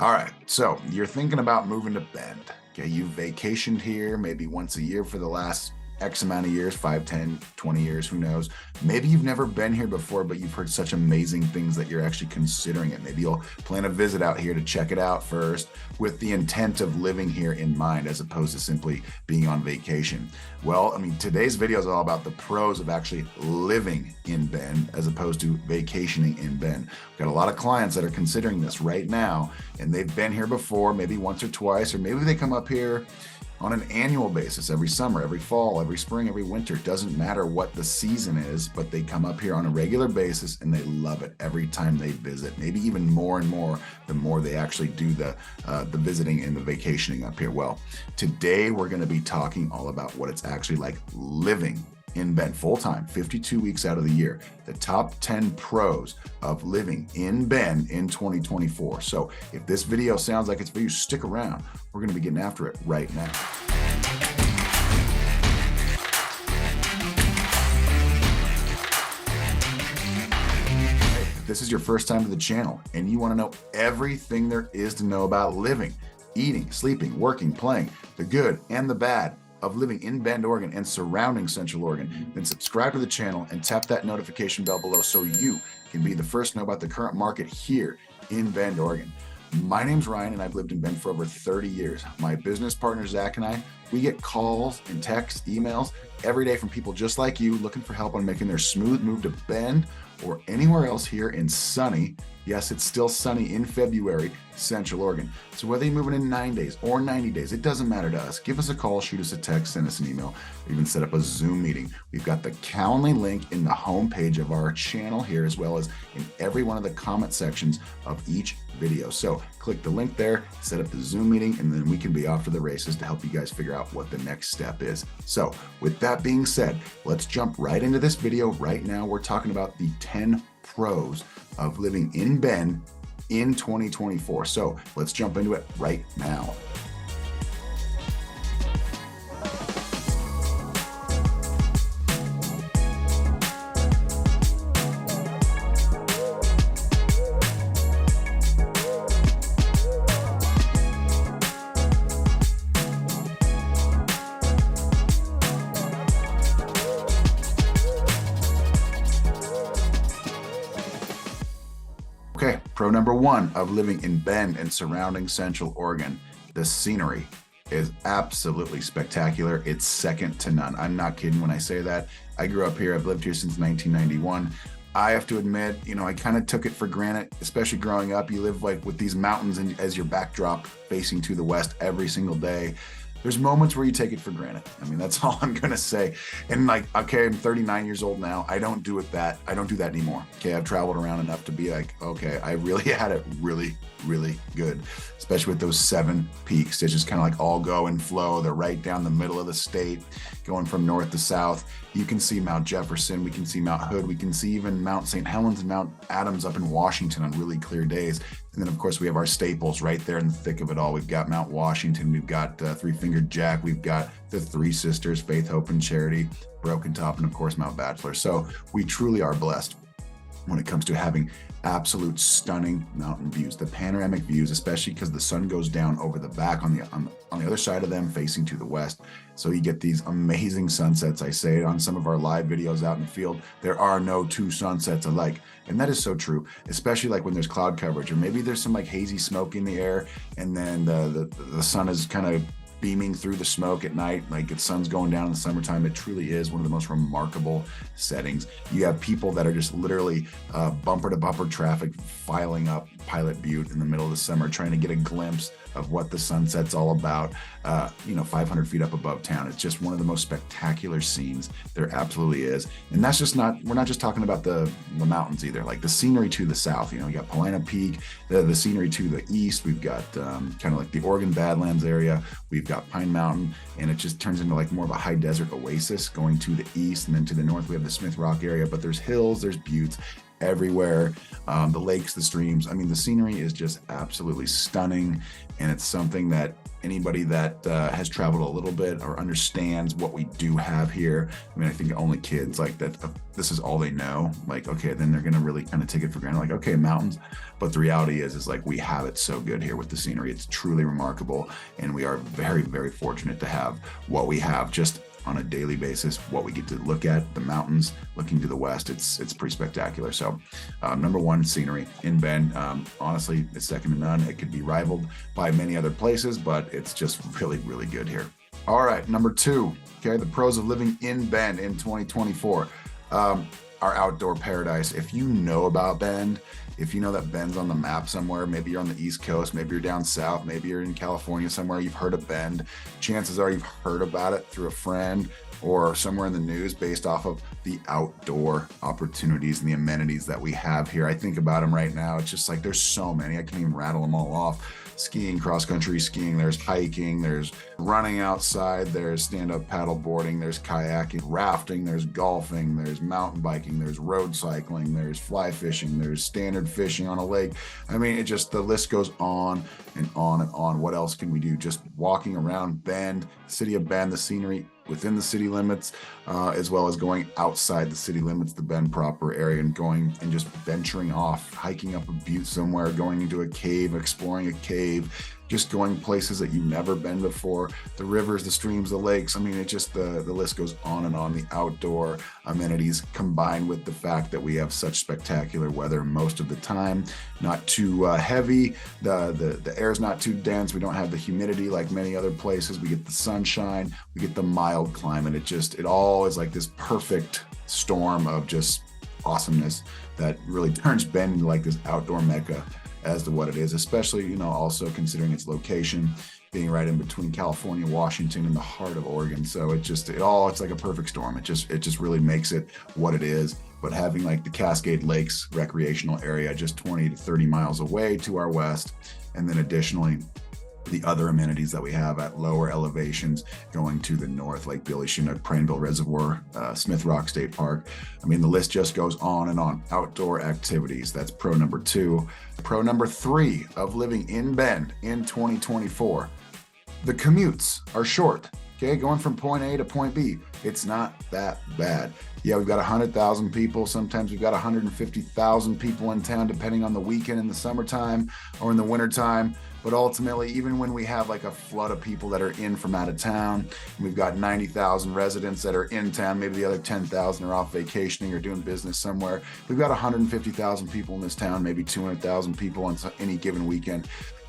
All right, so you're thinking about moving to Bend. Okay, you've vacationed here maybe once a year for the last X amount of years, 5, 10, 20 years, who knows? Maybe you've never been here before, but you've heard such amazing things that you're actually considering it. Maybe you'll plan a visit out here to check it out first with the intent of living here in mind as opposed to simply being on vacation. Well, I mean, today's video is all about the pros of actually living in Bend as opposed to vacationing in Bend. We've got a lot of clients that are considering this right now, and they've been here before, maybe once or twice, or maybe they come up here on an annual basis every summer, every fall, every spring, every winter. It doesn't matter what the season is, but they come up here on a regular basis and they love it every time they visit. Maybe even more and more the more they actually do the visiting and the vacationing up here. Well, today we're going to be talking all about what it's actually like living in Bend full-time, 52 weeks out of the year, the top 10 pros of living in Bend in 2024. So if this video sounds like it's for you, stick around. We're going to be getting after it right now. If this is your first time to the channel and you want to know everything there is to know about living, eating, sleeping, working, playing, the good and the bad of living in Bend, Oregon and surrounding Central Oregon, then subscribe to the channel and tap that notification bell below so you can be the first to know about the current market here in Bend, Oregon. My name's Ryan and I've lived in Bend for over 30 years. My business partner, Zach, and I, we get calls and texts, emails every day from people just like you looking for help on making their smooth move to Bend or anywhere else here in sunny, yes, it's still sunny in February, Central Oregon. So whether you're moving in 9 days or 90 days, it doesn't matter to us. Give us a call, shoot us a text, send us an email, or even set up a Zoom meeting. We've got the Calendly link in the homepage of our channel here, as well as in every one of the comment sections of each video. So click the link there, set up the Zoom meeting, and then we can be off to the races to help you guys figure out what the next step is. So with that being said, let's jump right into this video right now. We're talking about the 10 pros of living in Bend in 2024. So let's jump into it right now. Okay, pro number one of living in Bend and surrounding Central Oregon, the scenery is absolutely spectacular. It's second to none. I'm not kidding when I say that. I grew up here. I've lived here since 1991. I have to admit, I kind of took it for granted, especially growing up. You live like with these mountains as your backdrop facing to the west every single day. There's moments where you take it for granted. I mean, that's all I'm going to say. And like, okay, I'm 39 years old now. I don't do that anymore. Okay. I've traveled around enough to be like, okay, I really had it really, really good, especially with those 7 peaks. They just kind of like all go and flow. They're right down the middle of the state, going from north to south. You can see Mount Jefferson. We can see Mount Hood. We can see even Mount St. Helens and Mount Adams up in Washington on really clear days. And then, of course, we have our staples right there in the thick of it all. We've got Mount Washington. We've got Three-Fingered Jack. We've got the Three Sisters, Faith, Hope, and Charity, Broken Top, and, of course, Mount Bachelor. So we truly are blessed when it comes to having absolute stunning mountain views, the panoramic views, especially because the sun goes down over the back on the other side of them facing to the west. So you get these amazing sunsets. I say it on some of our live videos out in the field. There are no two sunsets alike. And that is so true, especially like when there's cloud coverage or maybe there's some like hazy smoke in the air and then the sun is kind of beaming through the smoke at night, like the sun's going down in the summertime. It truly is one of the most remarkable settings. You have people that are just literally bumper to bumper traffic filing up Pilot Butte in the middle of the summer, trying to get a glimpse of what the sunset's all about, 500 feet up above town. It's just one of the most spectacular scenes there absolutely is. And that's just we're not just talking about the mountains either, like the scenery to the south. You got Paulina Peak, the scenery to the east. We've got kind of like the Oregon Badlands area. We've got Pine Mountain, and it just turns into like more of a high desert oasis going to the east, and then to the north we have the Smith Rock area. But there's hills, there's buttes. everywhere. The lakes, the streams. I mean, the scenery is just absolutely stunning. And it's something that anybody that has traveled a little bit or understands what we do have here. I mean, I think only kids like that, this is all they know. Like, okay, then they're going to really kind of take it for granted. Like, okay, mountains. But the reality is like we have it so good here with the scenery. It's truly remarkable. And we are very, very fortunate to have what we have just on a daily basis, what we get to look at, the mountains, looking to the west, it's pretty spectacular. So number one, scenery in Bend. Honestly, it's second to none. It could be rivaled by many other places, but it's just really, really good here. All right, number two, okay, the pros of living in Bend in 2024. Our outdoor paradise. If you know about Bend, if you know that Bend's on the map somewhere, maybe you're on the East Coast, maybe you're down south, maybe you're in California somewhere, you've heard of Bend, chances are you've heard about it through a friend or somewhere in the news based off of the outdoor opportunities and the amenities that we have here. I think about them right now. It's just like there's so many. I can't even rattle them all off. Skiing, cross-country skiing, there's hiking, there's running outside, there's stand-up paddle boarding, there's kayaking, rafting, there's golfing, there's mountain biking, there's road cycling, there's fly fishing, there's standard fishing on a lake. I mean, it just, the list goes on and on and on. What else can we do? Just walking around Bend, city of Bend, the scenery within the city limits, as well as going outside the city limits, the Bend proper area, and going and just venturing off, hiking up a butte somewhere, going into a cave, exploring a cave, just going places that you've never been before, the rivers, the streams, the lakes. I mean, it just, the list goes on and on. The outdoor amenities combined with the fact that we have such spectacular weather most of the time, not too heavy, the air's not too dense, we don't have the humidity like many other places, we get the sunshine, we get the mild climate. It all is like this perfect storm of just awesomeness that really turns Bend into like this outdoor mecca as to what it is, especially, you know, also considering its location being right in between California, Washington, and the heart of Oregon. So it's like a perfect storm. It just really makes it what it is. But having like the Cascade Lakes recreational area just 20 to 30 miles away to our west, and then additionally the other amenities that we have at lower elevations going to the north, like Billy Chinook, Prineville Reservoir, Smith Rock State Park. I mean, the list just goes on and on. Outdoor activities, that's pro number two. Pro number three of living in Bend in 2024. The commutes are short. Okay, going from point A to point B, it's not that bad. Yeah, we've got 100,000 people. Sometimes we've got 150,000 people in town, depending on the weekend in the summertime or in the wintertime. But ultimately, even when we have like a flood of people that are in from out of town, we've got 90,000 residents that are in town, maybe the other 10,000 are off vacationing or doing business somewhere. We've got 150,000 people in this town, maybe 200,000 people on any given weekend.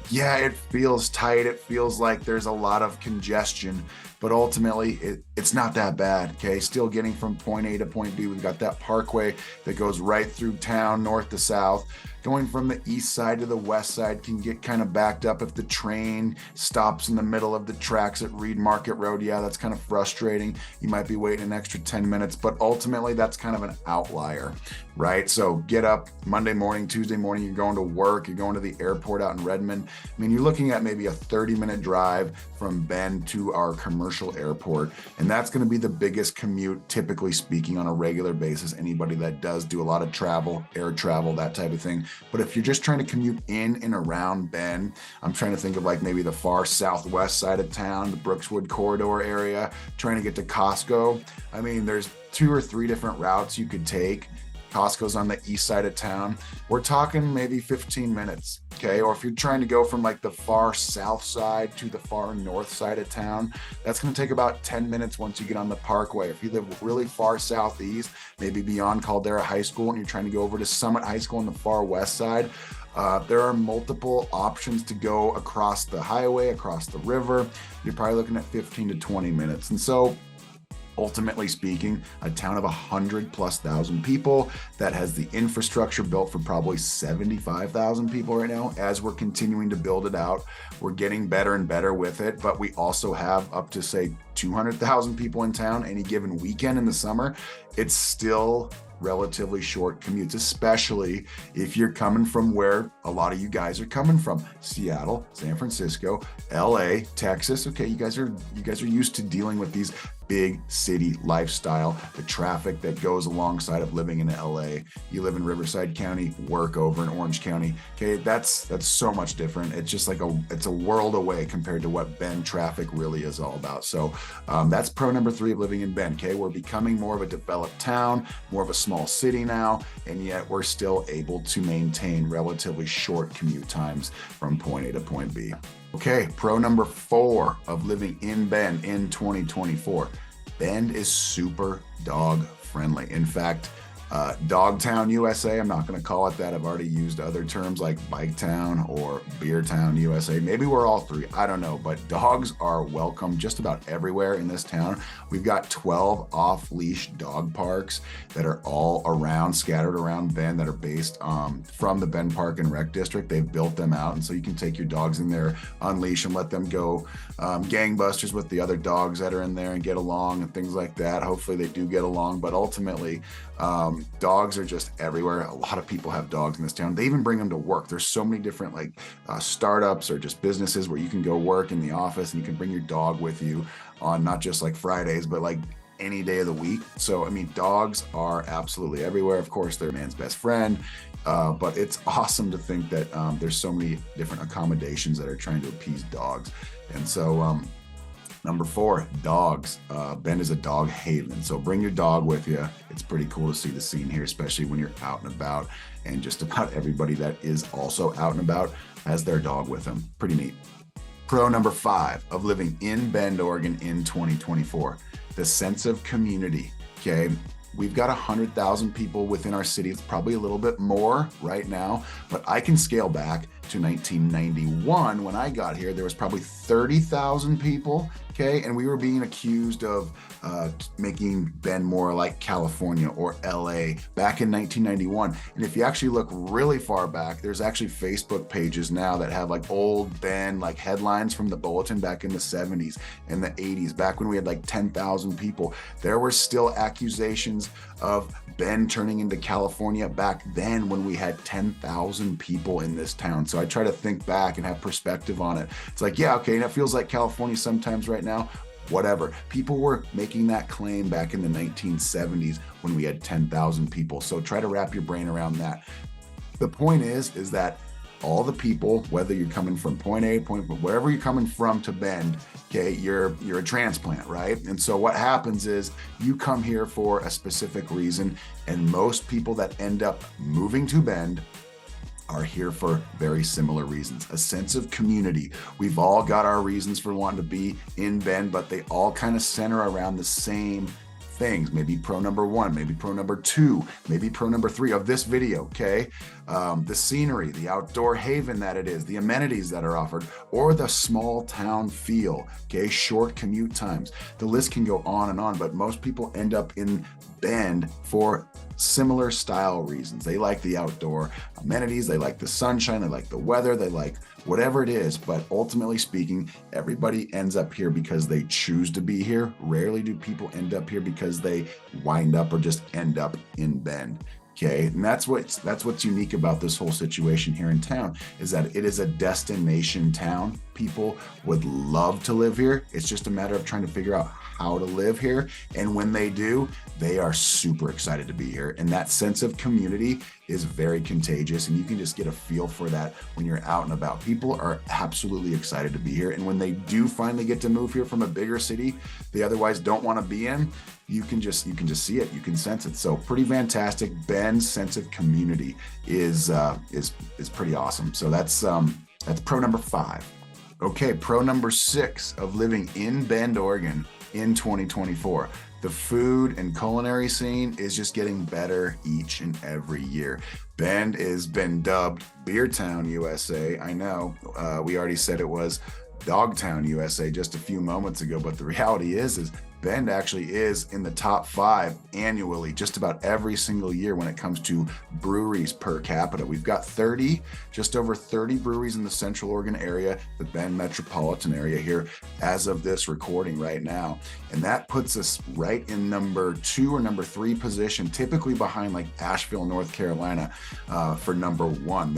Yeah, it feels tight. It feels like there's a lot of congestion, but ultimately it's not that bad. Okay, still getting from point A to point B. We've got that parkway that goes right through town, north to south. Going from the east side to the west side can get kind of backed up if the train stops in the middle of the tracks at Reed Market Road. Yeah, that's kind of frustrating. You might be waiting an extra 10 minutes, but ultimately that's kind of an outlier, right? So get up Monday morning, Tuesday morning, you're going to work, you're going to the airport out in Redmond. I mean, you're looking at maybe a 30-minute drive from Bend to our commercial airport, and that's going to be the biggest commute, typically speaking, on a regular basis. Anybody that does do a lot of travel, air travel, that type of thing. But if you're just trying to commute in and around Bend, I'm trying to think of like maybe the far southwest side of town, the Brookswood corridor area, trying to get to Costco. I mean, there's 2 or 3 different routes you could take. Costco's on the east side of town. We're talking maybe 15 minutes, okay? Or if you're trying to go from like the far south side to the far north side of town, that's gonna take about 10 minutes once you get on the parkway. If you live really far southeast, maybe beyond Caldera High School, and you're trying to go over to Summit High School on the far west side, there are multiple options to go across the highway, across the river. You're probably looking at 15 to 20 minutes. And so ultimately speaking, a town of 100,000+ people that has the infrastructure built for probably 75,000 people right now. As we're continuing to build it out, we're getting better and better with it, but we also have up to say 200,000 people in town any given weekend in the summer. It's still relatively short commutes, especially if you're coming from where a lot of you guys are coming from: Seattle, San Francisco, LA, Texas. Okay, you guys are used to dealing with these big city lifestyle, the traffic that goes alongside of living in LA. You live in Riverside County, work over in Orange County. Okay, that's so much different. It's just like it's a world away compared to what Bend traffic really is all about. So that's pro number 3 of living in Bend. Okay, we're becoming more of a developed town, more of a small city now, and yet we're still able to maintain relatively short commute times from point A to point B. Okay, pro number 4 of living in Bend in 2024. Bend is super dog friendly. In fact, Dogtown USA, I'm not going to call it that. I've already used other terms like Bike Town or Beer Town USA. Maybe we're all 3, I don't know, but dogs are welcome just about everywhere in this town. We've got 12 off-leash dog parks that are all around, scattered around Bend, that are based from the Bend Park and Rec District. They've built them out, and so you can take your dogs in there, unleash them, let them go gangbusters with the other dogs that are in there and get along and things like that. Hopefully they do get along, but ultimately dogs are just everywhere. A lot of people have dogs in this town. They even bring them to work. There's so many different startups or just businesses where you can go work in the office and you can bring your dog with you on not just like Fridays, but like any day of the week. So, I mean, dogs are absolutely everywhere. Of course, they're man's best friend, but it's awesome to think that there's so many different accommodations that are trying to appease dogs. And so, number 4, dogs. Bend is a dog haven, so bring your dog with you. It's pretty cool to see the scene here, especially when you're out and about, and just about everybody that is also out and about has their dog with them. Pretty neat. Pro number 5 of living in Bend, Oregon in 2024, the sense of community. Okay, we've got 100,000 people within our city. It's probably a little bit more right now, but I can scale back to 1991. When I got here, there was probably 30,000 people. Okay, and we were being accused of making Bend more like California or LA back in 1991. And if you actually look really far back, there's actually Facebook pages now that have like old Bend like headlines from the Bulletin back in the 70s and the 80s, back when we had like 10,000 people. There were still accusations of Bend turning into California back then when we had 10,000 people in this town. So I try to think back and have perspective on it. It's like, yeah, okay, and it feels like California sometimes right now. Whatever. People were making that claim back in the 1970s when we had 10,000 people. So try to wrap your brain around that. The point is that all the people, whether you're coming from point A, wherever you're coming from to Bend, okay, you're a transplant, right? And so what happens is you come here for a specific reason, and most people that end up moving to Bend are here for very similar reasons. A sense of community. We've all got our reasons for wanting to be in Bend, but they all kind of center around the same things. Maybe pro number 1, maybe pro number 2, maybe pro number 3 of this video, okay? The scenery, the outdoor haven that it is, the amenities that are offered, or the small town feel, okay? Short commute times. The list can go on and on, but most people end up in Bend for similar style reasons. They like the outdoor amenities, they like the sunshine, they like the weather, they like whatever it is, but ultimately speaking, everybody ends up here because they choose to be here. Rarely do people end up here because they wind up or just end up in Bend. Okay, and that's what's unique about this whole situation here in town, is that it is a destination town. People would love to live here. It's just a matter of trying to figure out how to live here. And when they do, they are super excited to be here. And that sense of community is very contagious. And you can just get a feel for that when you're out and about. People are absolutely excited to be here. And when they do finally get to move here from a bigger city they otherwise don't want to be in, you can just see it, you can sense it. So pretty fantastic. Bend's sense of community is pretty awesome. So that's pro number 5. Okay, pro number 6 of living in Bend, Oregon in 2024. The food and culinary scene is just getting better each and every year. Bend has been dubbed Beer Town USA. I know we already said it was Dogtown USA just a few moments ago, but the reality is Bend actually is in the top 5 annually, just about every single year when it comes to breweries per capita. We've got just over 30 breweries in the Central Oregon area, the Bend metropolitan area here, as of this recording right now. And that puts us right in number 2 or number 3 position, typically behind like Asheville, North Carolina, for number 1.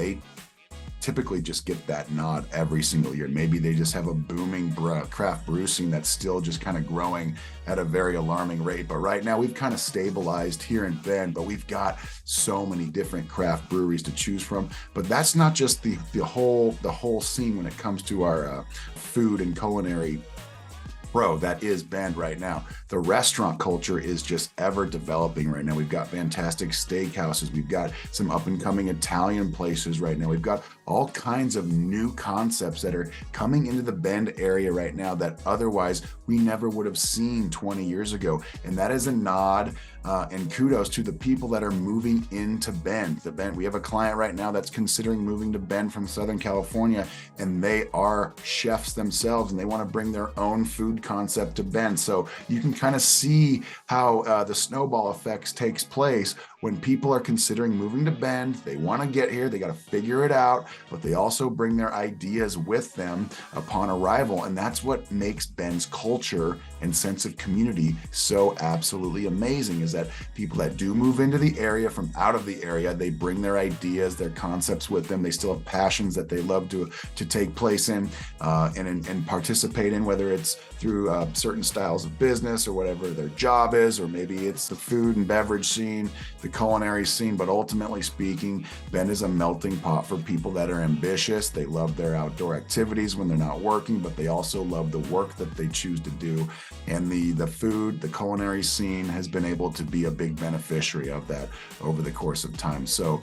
typically just get that nod every single year. Maybe they just have a booming craft brew scene that's still just kind of growing at a very alarming rate. But right now we've kind of stabilized here in Bend, but we've got so many different craft breweries to choose from. But that's not just the whole scene when it comes to our food and culinary that is Bend right now. The restaurant culture is just ever developing right now. We've got fantastic steakhouses. We've got some up and coming Italian places right now. We've got all kinds of new concepts that are coming into the Bend area right now that otherwise we never would have seen 20 years ago. And that is a nod and kudos to the people that are moving into Bend. We have a client right now that's considering moving to Bend from Southern California, and they are chefs themselves, and they want to bring their own food concept to Bend. So you can kind of see how the snowball effects takes place when people are considering moving to Bend. They want to get here, they got to figure it out, but they also bring their ideas with them upon arrival. And that's what makes Bend's culture and sense of community so absolutely amazing, is that people that do move into the area from out of the area, they bring their ideas, their concepts with them. They still have passions that they love to take place in and participate in, whether it's through certain styles of business or whatever their job is, or maybe it's the food and beverage scene, the culinary scene. But ultimately speaking, Bend is a melting pot for people that are ambitious. They love their outdoor activities when they're not working, but they also love the work that they choose to do. And the food, the culinary scene has been able to be a big beneficiary of that over the course of time. So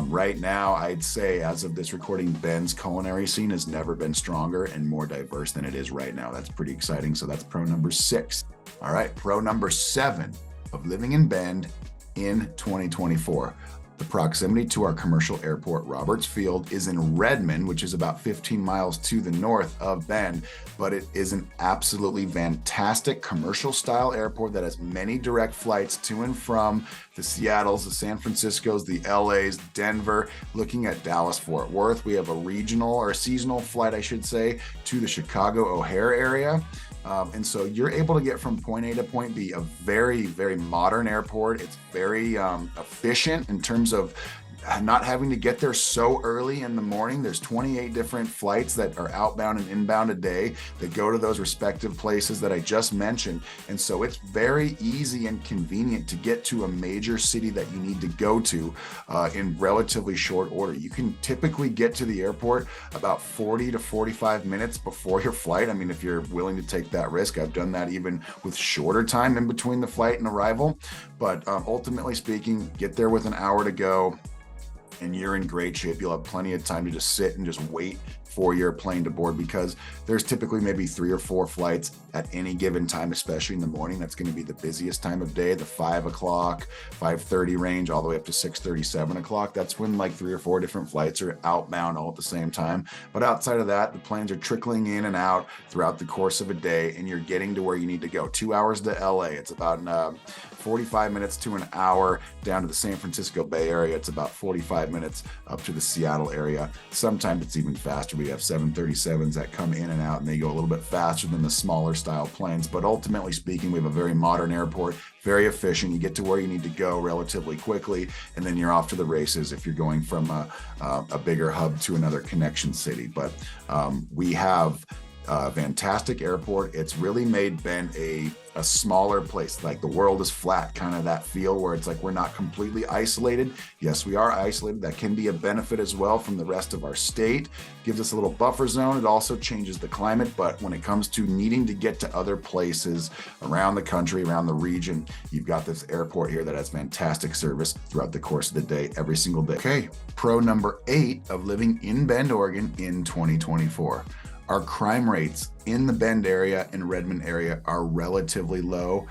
right now, I'd say as of this recording, Bend's culinary scene has never been stronger and more diverse than it is right now. That's pretty exciting. So that's pro number 6. All right, pro number 7 of living in Bend in 2024. The proximity to our commercial airport, Roberts Field, is in Redmond, which is about 15 miles to the north of Bend, but it is an absolutely fantastic commercial style airport that has many direct flights to and from the Seattles, the San Franciscos, the LAs, Denver. Looking at Dallas, Fort Worth, we have a regional or seasonal flight, I should say, to the Chicago O'Hare area. And so you're able to get from point A to point B, a very, very modern airport. It's very efficient in terms of not having to get there so early in the morning. There's 28 different flights that are outbound and inbound a day that go to those respective places that I just mentioned. And so it's very easy and convenient to get to a major city that you need to go to in relatively short order. You can typically get to the airport about 40 to 45 minutes before your flight. I mean, if you're willing to take that risk, I've done that even with shorter time in between the flight and arrival. But ultimately speaking, get there with an hour to go, and you're in great shape. You'll have plenty of time to just sit and just wait for your plane to board, because there's typically maybe 3 or 4 flights at any given time, especially in the morning. That's going to be the busiest time of day, the 5 o'clock, 5:30 range, all the way up to 6:30, 7 o'clock. That's when like 3 or 4 different flights are outbound all at the same time. But outside of that, the planes are trickling in and out throughout the course of a day, and you're getting to where you need to go. 2 hours to LA. It's about 45 minutes to an hour down to the San Francisco Bay Area. It's about 45 minutes up to the Seattle area. Sometimes it's even faster. We have 737s that come in and out, and they go a little bit faster than the smaller style planes. But ultimately speaking, we have a very modern airport, very efficient. You get to where you need to go relatively quickly, and then you're off to the races if you're going from a bigger hub to another connection city. But we have a fantastic airport. It's really made Bend a smaller place. Like the world is flat, kind of that feel where it's like we're not completely isolated. Yes, we are isolated. That can be a benefit as well from the rest of our state. Gives us a little buffer zone. It also changes the climate. But when it comes to needing to get to other places around the country, around the region, you've got this airport here that has fantastic service throughout the course of the day, every single day. Okay, pro number 8 of living in Bend, Oregon in 2024. Our crime rates in the Bend area and Redmond area are relatively low.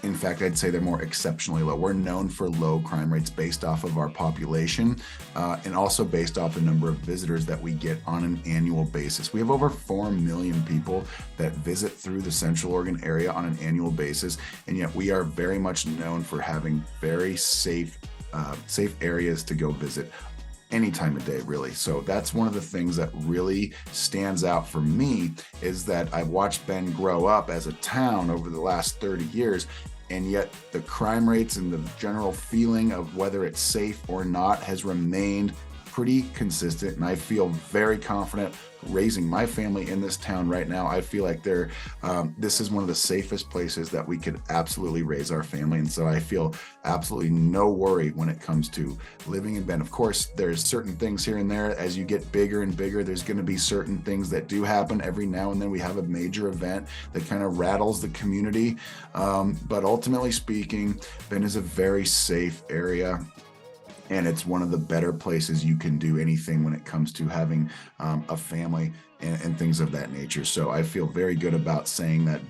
In fact, I'd say they're more exceptionally low. We're known for low crime rates based off of our population and also based off the number of visitors that we get on an annual basis. We have over 4 million people that visit through the Central Oregon area on an annual basis, and yet we are very much known for having very safe areas to go visit any time of day, really. So that's one of the things that really stands out for me, is that I've watched Bend grow up as a town over the last 30 years, and yet the crime rates and the general feeling of whether it's safe or not has remained pretty consistent, and I feel very confident raising my family in this town right now. I feel like this is one of the safest places that we could absolutely raise our family. And so I feel absolutely no worry when it comes to living in Bend. Of course, there's certain things here and there. As you get bigger and bigger, there's going to be certain things that do happen every now and then. We have a major event that kind of rattles the community. But ultimately speaking, Bend is a very safe area. And it's one of the better places you can do anything when it comes to having a family and things of that nature. So I feel very good about saying that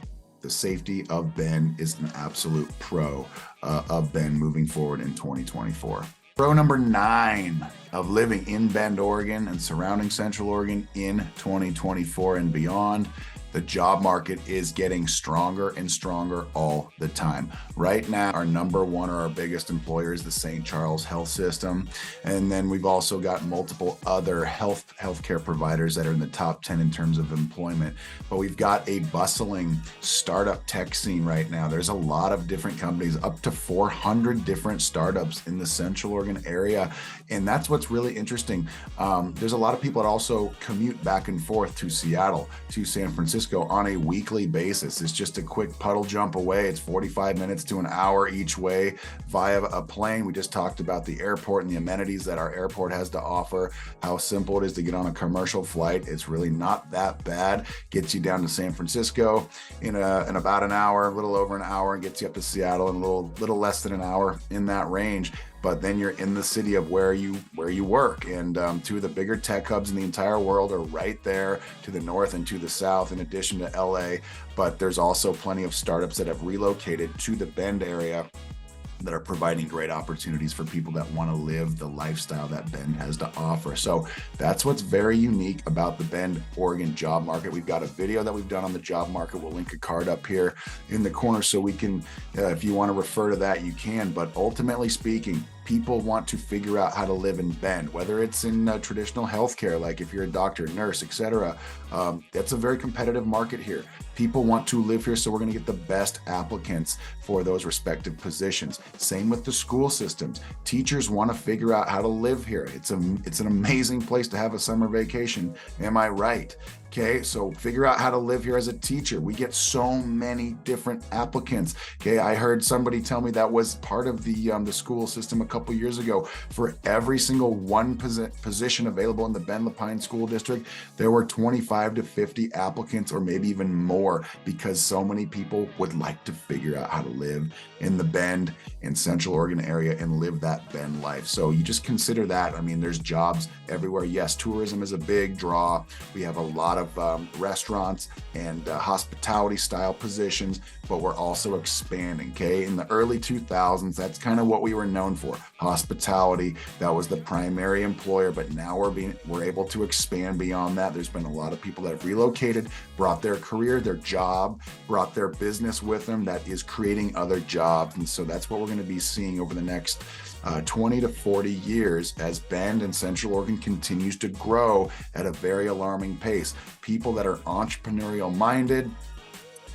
the safety of Bend is an absolute pro of Bend moving forward in 2024. Pro number 9 of living in Bend, Oregon and surrounding Central Oregon in 2024 and beyond. The job market is getting stronger and stronger all the time. Right now, our number one or our biggest employer is the St. Charles Health System. And then we've also got multiple other healthcare providers that are in the top 10 in terms of employment. But we've got a bustling startup tech scene right now. There's a lot of different companies, up to 400 different startups in the Central Oregon area. And that's what's really interesting. There's a lot of people that also commute back and forth to Seattle, to San Francisco on a weekly basis. It's just a quick puddle jump away. It's 45 minutes to an hour each way via a plane. We just talked about the airport and the amenities that our airport has to offer, how simple it is to get on a commercial flight. It's really not that bad. Gets you down to San Francisco in about an hour, a little over an hour, and gets you up to Seattle in a little less than an hour, in that range. But then you're in the city of where you work. And two of the bigger tech hubs in the entire world are right there to the north and to the south, in addition to LA. But there's also plenty of startups that have relocated to the Bend area that are providing great opportunities for people that want to live the lifestyle that Bend has to offer. So that's what's very unique about the Bend, Oregon job market. We've got a video that we've done on the job market. We'll link a card up here in the corner so we can, if you want to refer to that, you can. But ultimately speaking, people want to figure out how to live in Bend, whether it's in traditional healthcare, like if you're a doctor, nurse, etc. That's a very competitive market here. People want to live here, so we're going to get the best applicants for those respective positions. Same with the school systems. Teachers want to figure out how to live here. It's an amazing place to have a summer vacation. Am I right? Okay, so figure out how to live here as a teacher. We get so many different applicants. Okay, I heard somebody tell me that was part of the school system a couple years ago. For every single one position available in the Bend Lapine School District, there were 25 to 50 applicants, or maybe even more, because so many people would like to figure out how to live in the Bend and Central Oregon area and live that Bend life. So you just consider that. I mean, there's jobs everywhere. Yes, tourism is a big draw. We have a lot of restaurants and hospitality style positions, but we're also expanding. Okay, in the early 2000s, that's kind of what we were known for, hospitality. That was the primary employer, but now we're able to expand beyond that. There's been a lot of people that have relocated, brought their career, their job, brought their business with them that is creating other jobs. And so that's what we're going to be seeing over the next 20 to 40 years as Bend and Central Oregon continues to grow at a very alarming pace. People that are entrepreneurial minded,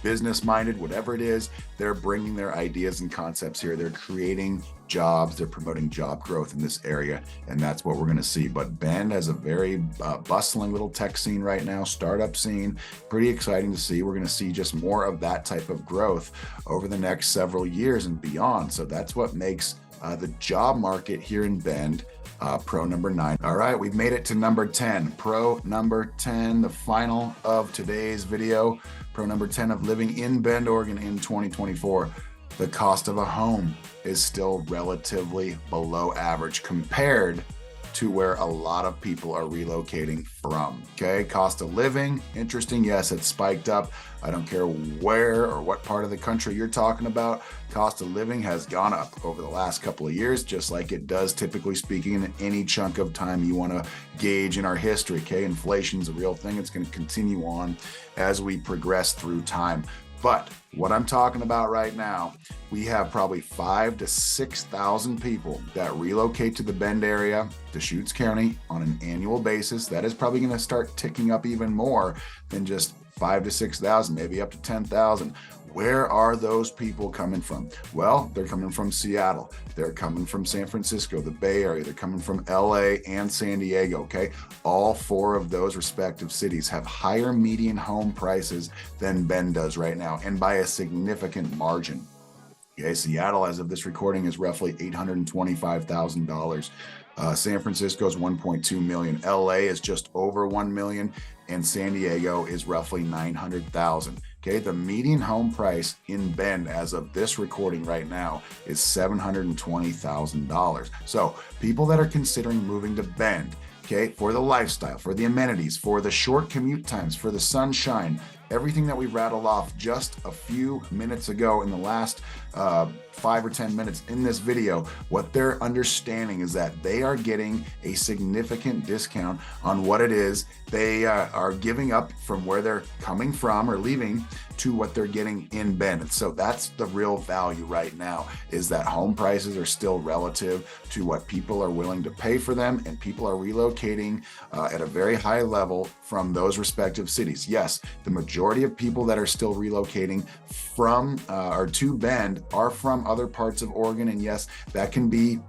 business minded, whatever it is, they're bringing their ideas and concepts here. They're creating jobs, they're promoting job growth in this area, and that's what we're going to see. But Bend has a very bustling little tech scene right now, startup scene, pretty exciting to see. We're going to see just more of that type of growth over the next several years and beyond. So that's what makes the job market here in Bend pro number 9. All right, we've made it to number 10. Pro number 10, the final of today's video. Pro number 10 of living in Bend, Oregon in 2024. The cost of a home is still relatively below average compared to where a lot of people are relocating from. Okay, cost of living, interesting. Yes, it's spiked up. I don't care where or what part of the country you're talking about. Cost of living has gone up over the last couple of years, just like it does, typically speaking, in any chunk of time you want to gauge in our history. Okay, inflation is a real thing. It's going to continue on as we progress through time. But what I'm talking about right now, we have probably 5,000 to 6,000 people that relocate to the Bend area, Deschutes County, on an annual basis. That is probably going to start ticking up even more than just 5 to 6,000, maybe up to 10,000. Where are those people coming from? Well, they're coming from Seattle. They're coming from San Francisco, the Bay Area. They're coming from LA and San Diego, okay? All four of those respective cities have higher median home prices than Bend does right now, and by a significant margin. Okay, Seattle, as of this recording, is roughly $825,000. San Francisco is 1.2 million. LA is just over 1 million, and San Diego is roughly 900,000. Okay, the median home price in Bend as of this recording right now is $720,000. So people that are considering moving to Bend, okay, for the lifestyle, for the amenities, for the short commute times, for the sunshine, everything that we rattled off just a few minutes ago in the last 5 or 10 minutes in this video, what they're understanding is that they are getting a significant discount on what it is they are giving up from where they're coming from or leaving to what they're getting in Bend. And so that's the real value right now, is that home prices are still relative to what people are willing to pay for them, and people are relocating at a very high level from those respective cities. Yes, the majority of people that are still relocating from or to Bend are from other parts of Oregon, and yes, that can be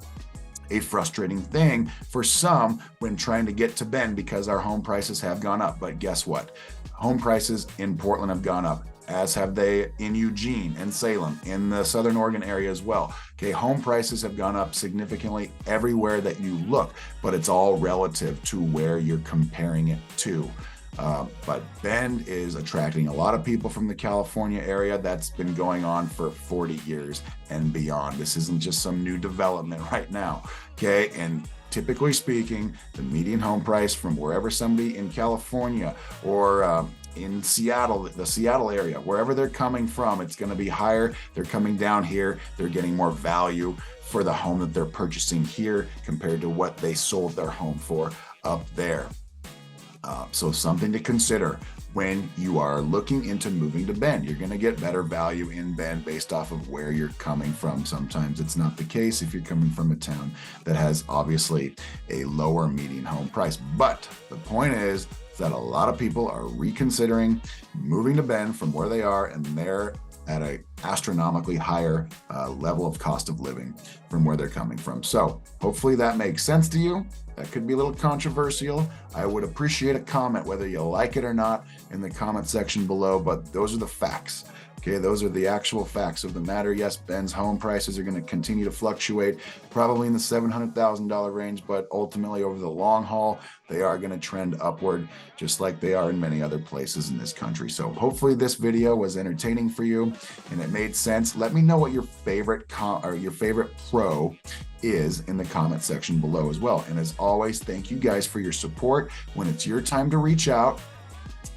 a frustrating thing for some when trying to get to Bend because our home prices have gone up. But guess what? Home prices in Portland have gone up, as have they in Eugene and Salem, in the Southern Oregon area as well. Okay, home prices have gone up significantly everywhere that you look, but it's all relative to where you're comparing it to. But Bend is attracting a lot of people from the California area. That's been going on for 40 years and beyond. This isn't just some new development right now, okay? And typically speaking, the median home price from wherever somebody in California or in Seattle, the Seattle area, wherever they're coming from, it's going to be higher. They're coming down here. They're getting more value for the home that they're purchasing here compared to what they sold their home for up there. So something to consider when you are looking into moving to Bend. You're going to get better value in Bend based off of where you're coming from. Sometimes it's not the case if you're coming from a town that has obviously a lower median home price. But the point is that a lot of people are reconsidering moving to Bend from where they are, and they're at an astronomically higher level of cost of living from where they're coming from. So hopefully that makes sense to you. That could be a little controversial. I would appreciate a comment, whether you like it or not, in the comment section below, but those are the facts. Okay, those are the actual facts of the matter. Yes, Bend's home prices are going to continue to fluctuate, probably in the $700,000 range, but ultimately over the long haul, they are going to trend upward, just like they are in many other places in this country. So hopefully this video was entertaining for you and it made sense. Let me know what your favorite pro is in the comment section below as well. And as always, thank you guys for your support. When it's your time to reach out,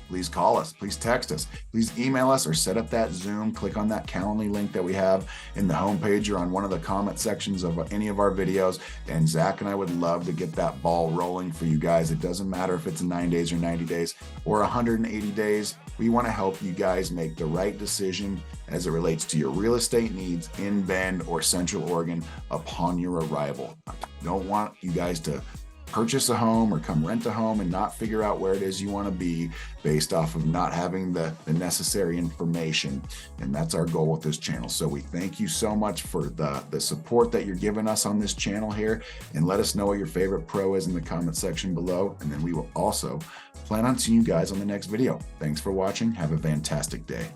please call us, please text us, please email us, or set up that Zoom. Click on that Calendly link that we have in the homepage or on one of the comment sections of any of our videos. And Zach and I would love to get that ball rolling for you guys. It doesn't matter if it's 9 days or 90 days or 180 days. We want to help you guys make the right decision as it relates to your real estate needs in Bend or Central Oregon upon your arrival. I don't want you guys to purchase a home or come rent a home and not figure out where it is you want to be based off of not having the necessary information. And that's our goal with this channel. So we thank you so much for the support that you're giving us on this channel here, and let us know what your favorite pro is in the comment section below. And then we will also plan on seeing you guys on the next video. Thanks for watching. Have a fantastic day.